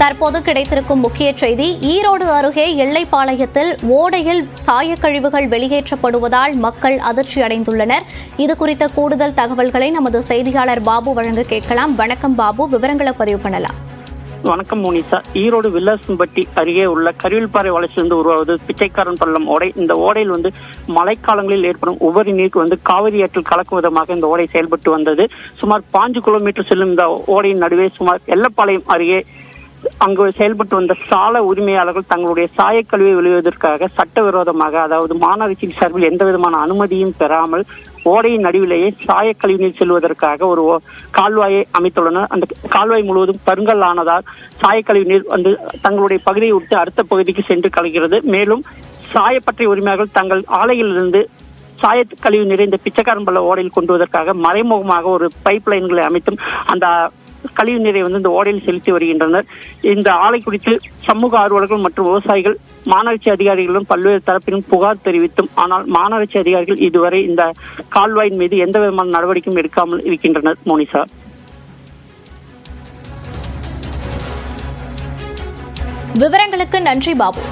தற்போது கிடைத்திருக்கும் முக்கிய செய்தி, ஈரோடு அருகே எல்லைப்பாளையத்தில் ஓடையில் சாயக்கழிவுகள் வெளியேற்றப்படுவதால் மக்கள் அதிர்ச்சி அடைந்துள்ளனர். இது குறித்த கூடுதல் தகவல்களை நமது செய்தியாளர் பாபு வழங்க கேட்கலாம். வணக்கம் பாபு, விவரங்களை பதிவு பண்ணலாம். வணக்கம் மோனிசா. ஈரோடு வில்லாசம்பட்டி அருகே உள்ள கருவில்பாறை வளர்ச்சியிலிருந்து உருவாவது பிச்சைக்காரன் பள்ளம் ஓடை. இந்த ஓடையில் மழைக்காலங்களில் ஏற்படும் உபரி நீருக்கு காவிரி ஆற்றில் கலக்கும் விதமாக இந்த ஓடை செயல்பட்டு வந்தது. சுமார் 5 கிலோமீட்டர் செல்லும் இந்த ஓடையின் நடுவே சுமார் எல்லப்பாளையம் அருகே அங்கு செயல்பட்டு வந்த சால உரிமையாளர்கள் தங்களுடைய சாயக்கழிவை வெளியிடுவதற்காக சட்டவிரோதமாக, அதாவது மாநகராட்சி சார்பில் எந்த விதமான அனுமதியும் பெறாமல் ஓடையின் நடுவிலேயே சாயக்கழிவு நீர் செல்வதற்காக ஒரு கால்வாயை அமைத்துள்ளனர். அந்த கால்வாய் முழுவதும் பருங்கல் ஆனதால் சாயக்கழிவு நீர் தங்களுடைய பகுதியை விட்டு அடுத்த பகுதிக்கு சென்று கலக்கிறது. மேலும் சாயப்பற்றை உரிமையாளர்கள் தங்கள் ஆலையிலிருந்து சாயக்கழிவு நீரை இந்த பிச்சைக்காரன் பள்ள ஓடையில் கொண்டு வருவதற்காக மறைமுகமாக ஒரு பைப் லைன்களை அமைத்தும் அந்த கழிவு நீரை இந்த ஓடையில் செலுத்தி வருகின்றனர். இந்த ஆலை குறித்து சமூக ஆர்வலர்கள் மற்றும் விவசாயிகள் மாநகராட்சி அதிகாரிகளும் பல்வேறு தரப்பிலும் புகார் தெரிவித்தும், ஆனால் மாநகராட்சி அதிகாரிகள் இதுவரை இந்த கால்வாயின் மீது எந்த விதமான நடவடிக்கையும் எடுக்காமல் இருக்கின்றனர். மோனிசா, விவரங்களுக்கு நன்றி பாபு.